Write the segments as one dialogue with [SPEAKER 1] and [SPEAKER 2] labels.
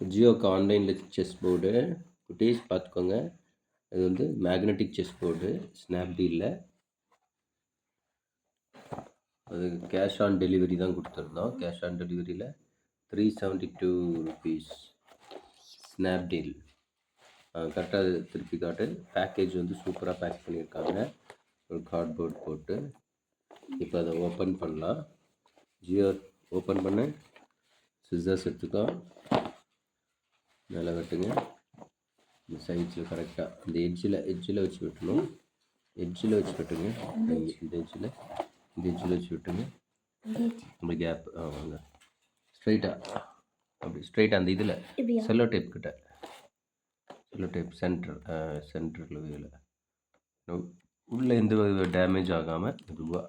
[SPEAKER 1] ஜியோக்கு ஆன்லைனில் chess board குட்டீஸ் பார்த்துக்கோங்க. அது வந்து மேக்னெட்டிக் செஸ் போர்டு ஸ்னாப்டீலில். அது கேஷ் ஆன் டெலிவரி தான் கொடுத்துருந்தோம். கேஷ் ஆன் டெலிவரியில் 372 ருபீஸ் ஸ்னாப்டீல். கரெக்டாக அது திருப்பி காட்டு. பேக்கேஜ் வந்து சூப்பராக பேக் பண்ணியிருக்காங்க. ஒரு கார்ட்போர்ட் போட்டு. இப்போ அதை ஓப்பன் பண்ணலாம். ஜியோ ஓப்பன் பண்ண சிசர்ஸ் எடுத்துக்கோ. மேலே வெட்டுங்க. இந்த சைட்ஸில் கரெக்டாக இந்த எட்ஜில் வச்சு வெட்டணும். எட்ஜில் வச்சு வெட்டுங்க. இந்த எட்ஜில் வச்சு வெட்டுங்க. இந்த கேப் வாங்க ஸ்ட்ரைட்டாக அப்படி ஸ்ட்ரைட்டாக அந்த இதில் செல்லோ டேப் கிட்ட செல்லோ டேப் சென்டரில் வேலை உள்ளே எந்த டேமேஜ் ஆகாமல் இதுவாக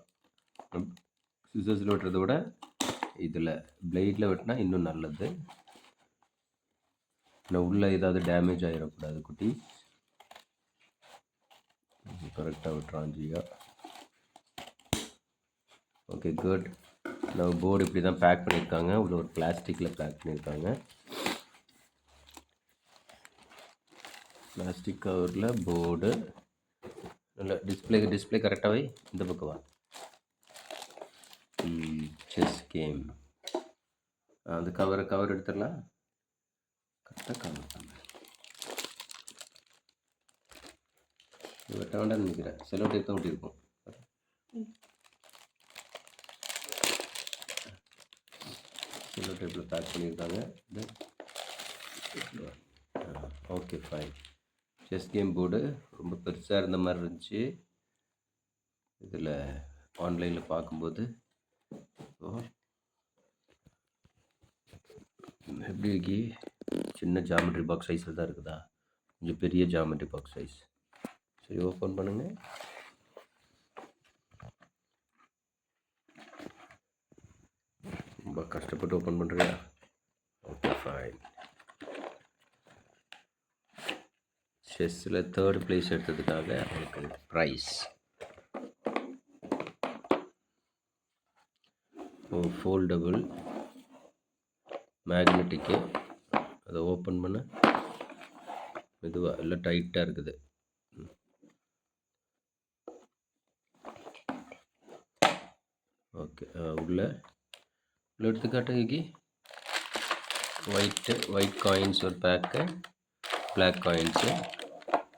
[SPEAKER 1] சிசர்ஸில் வெட்டுறதை விட இதில் பிளேடில் வெட்டினா இன்னும் நல்லது. ஆனால் உள்ளே ஏதாவது டேமேஜ் ஆகிடக்கூடாது குட்டி. கரெக்டாக விட்டுறான் ஜியா. Okay good. நம்ம போர்டு இப்படி தான் பேக் பண்ணியிருக்காங்க. உள்ள ஒரு பிளாஸ்டிக்கில் பேக் பண்ணியிருக்காங்க. பிளாஸ்டிக் கவரில் போர்டு இல்லை டிஸ்பிளே கரெக்டாகவே இந்த பக்கம் வா. செஸ் கேம் அந்த கவர் எடுத்துடலாம். கரெக்டாக கவர் பண்ண வெட்ட வேண்டாம்னு நினைக்கிறேன். செலோ டேப் தான் ஒட்டியிருக்கும். செல்லோ டேப்பில் பேக் பண்ணியிருக்காங்க. Okay fine. Chess game board ரொம்ப பெருசாக இருந்த மாதிரி இருந்துச்சு இதில் ஆன்லைனில் பார்க்கும்போது. எப்படி இருக்கி சின்ன ஜாமெட்ரி பாக்ஸ் சைஸில் தான் இருக்குதா? கொஞ்சம் பெரிய ஜாமெட்ரி பாக்ஸ் சைஸ். சரி ஓப்பன் பண்ணுங்கள். ரொம்ப கஷ்டப்பட்டு ஓப்பன் பண்ணுறியா? Okay fine. செஸ்ஸில் 3rd பிளேஸ் எடுத்ததுக்காக அவனுக்கு ப்ரைஸ். ஃபோல்டபுள் மேக்னெட்டிக்கு. அதை ஓப்பன் பண்ண மெதுவாக எல்லாம் டைட்டாக இருக்குது. ஓகே உள்ள எடுத்துக்காட்டுக்கு ஒயிட் காயின்ஸ் ஒரு பேக்கு, பிளாக் காயின்ஸு.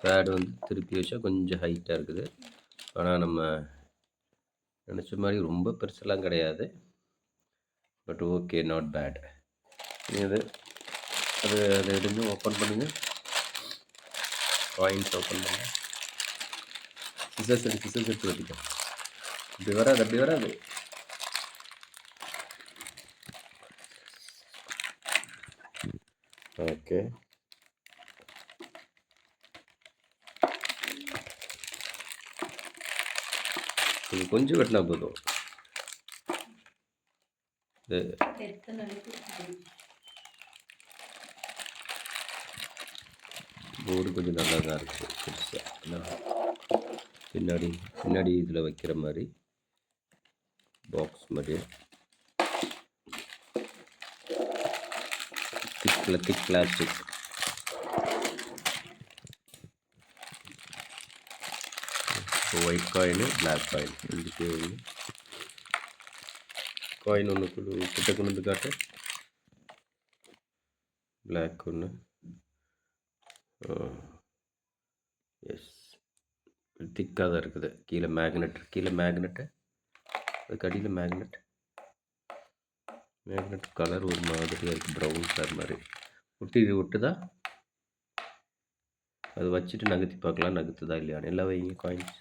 [SPEAKER 1] பேடு வந்து திருப்பி வச்சா கொஞ்சம் ஹைட்டாக இருக்குது. ஆனால் நம்ம நினச்ச மாதிரி ரொம்ப பெருசெல்லாம் கிடையாது. But okay not bad. அதை எடுத்து ஓப்பன் பண்ணுங்கள். காயின்ஸ் ஓப்பன் பண்ணுங்க. சிசர்ஸ் எடுத்து வச்சுக்க. அப்படி வராது. ஓகே கொஞ்சம் வெட்டினா போதும். போர்டு கொஞ்சம் நல்லா தான் இருக்குது. பெருசாக பின்னாடி இதில் வைக்கிற மாதிரி பாக்ஸ் மாதிரி thick plastic. White coin, black coin ரெண்டுக்கு காயின் ஒன்று கிட்ட கொண்டு வந்து காட்டு. பிளாக் ஒன்று. எஸ் திக்காக தான் இருக்குது. கீழே மேக்னெட்டு அதுக்கு அடியில் மேக்னெட் கலர் ஒரு மாதிரியாக இருக்குது. ப்ரௌன் கலர் மாதிரி ஒட்டுதா? அது வச்சுட்டு நகர்த்தி பார்க்கலாம் நகர்த்துதா இல்லையான்னு. எல்லாம் வைங்க காயின்ஸ்.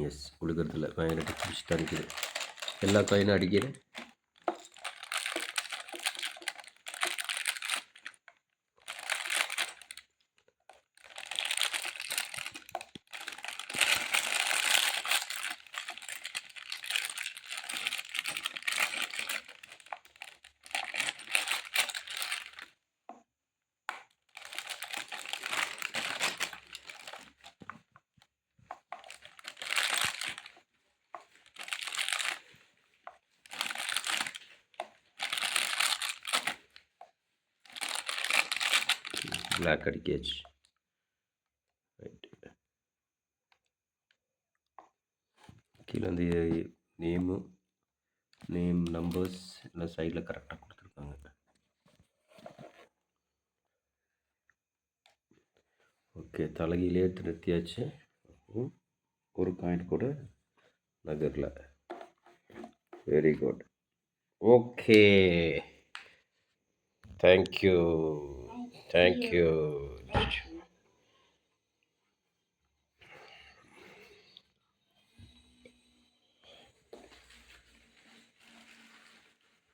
[SPEAKER 1] எஸ் உழுகிறதுல மேக்னெட்டிக் பிடிச்சி தான் இருக்குது. எல்லா காயினும் அடிக்கிறேன். பிளாக் அடிக்காச்சு. ரைட்டு. கீழே வந்து நேம் நம்பர்ஸ் எல்லாம் சைடில் கரெக்டாக கொடுத்துருக்காங்க. ஓகே, தலைகீழே எடுத்து நிறுத்தியாச்சு. ஒரு காயின் கூட நகரில். Very good. Okay, thank you.